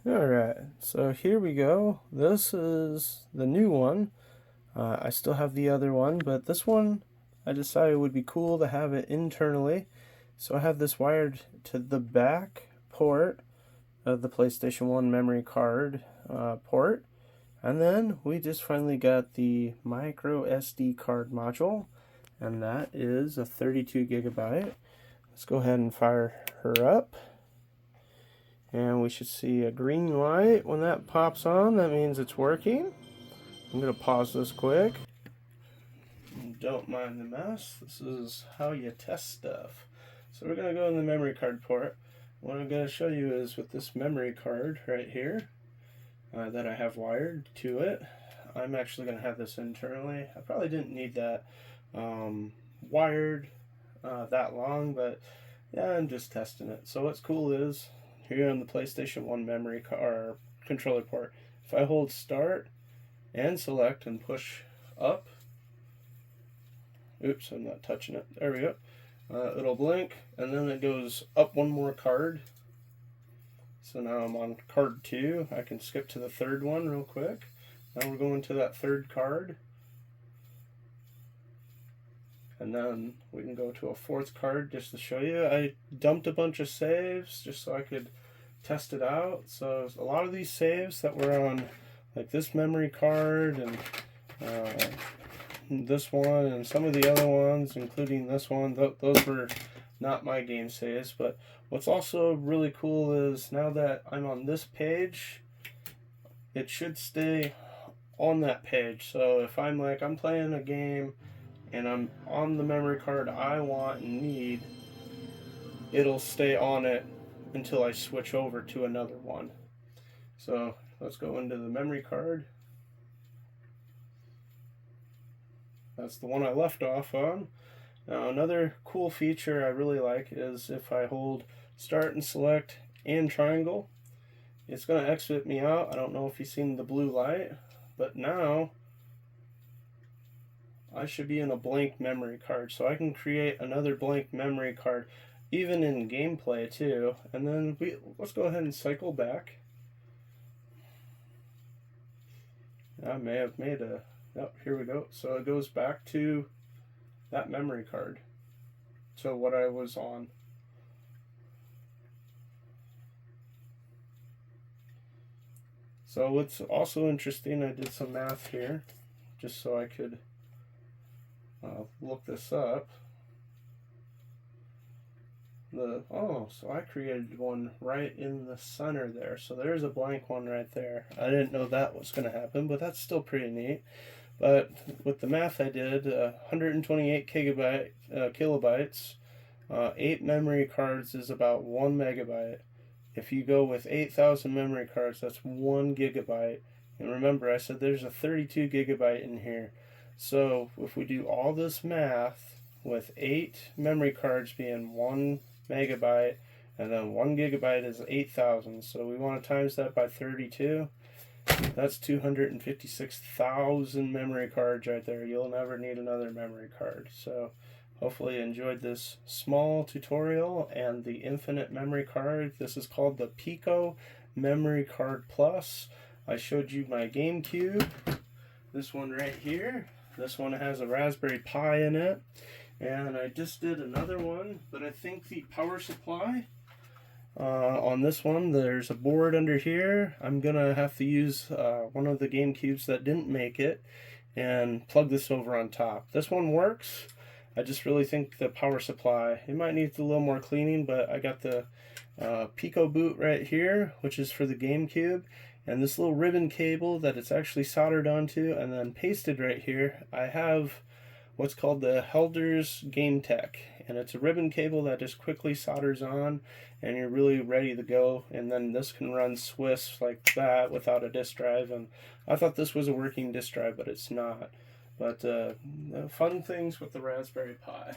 Alright, so here we go. This is the new one. I still have the other one, but this one I decided it would be cool to have it internally. So I have this wired to the back port of the PlayStation 1 memory card port. And then we just finally got the micro SD card module, and that is a 32 gigabyte. Let's go ahead and fire her up. And we should see a green light when that pops on. That means it's working. I'm going to pause this quick. Don't mind the mess. This is how you test stuff. So we're going to go in the memory card port. What I'm going to show you is with this memory card right here that I have wired to it. I'm actually going to have this internally. I probably didn't need that wired that long, but yeah, I'm just testing it. So what's cool is here on the PlayStation 1 memory card controller port, if I hold start and select and push up, oops, I'm not touching it, there we go, it'll blink, and then it goes up one more card. So now I'm on card 2. I can skip to the third one real quick. Now we're going to that third card, and then we can go to a fourth card just to show you. I dumped a bunch of saves just so I could test it out. So a lot of these saves that were on like this memory card and this one and some of the other ones, including this one, those were not my game saves. But what's also really cool is now that I'm on this page, it should stay on that page. So if I'm playing a game and I'm on the memory card I want and need, it'll stay on it until I switch over to another one. So let's go into the memory card. That's the one I left off on. Now another cool feature I really like is if I hold start and select and triangle, it's going to exit me out. I don't know if you've seen the blue light, but now I should be in a blank memory card, so I can create another blank memory card even in gameplay too. And then let's go ahead and cycle back. I may have made a, oh, here we go. So it goes back to that memory card, so what I was on. So what's also interesting, I did some math here just so I could look this up. So I created one right in the center there. So there's a blank one right there. I didn't know that was going to happen, but that's still pretty neat. But with the math I did, 128 kilobytes, 8 memory cards is about 1 megabyte. If you go with 8,000 memory cards, that's 1 gigabyte. And remember, I said there's a 32 gigabyte in here. So if we do all this math with 8 memory cards being 1 megabyte, and then 1 gigabyte is 8,000, so we want to times that by 32. That's 256,000 memory cards right there. You'll never need another memory card. So hopefully you enjoyed this small tutorial and the infinite memory card. This is called the PICO MEMCARD Plus. I showed you my GameCube, this one right here. This one has a Raspberry Pi in it. And I just did another one, but I think the power supply on this one, there's a board under here. I'm gonna have to use one of the GameCubes that didn't make it and plug this over on top. This one works. I just really think the power supply, it might need a little more cleaning, but I got the Pico boot right here, which is for the GameCube, and this little ribbon cable that it's actually soldered onto, and then pasted right here, I have what's called the Helder's Game Tech, and it's a ribbon cable that just quickly solders on and you're really ready to go. And then this can run Swiss like that without a disk drive, and I thought this was a working disk drive, but it's not. But fun things with the Raspberry Pi.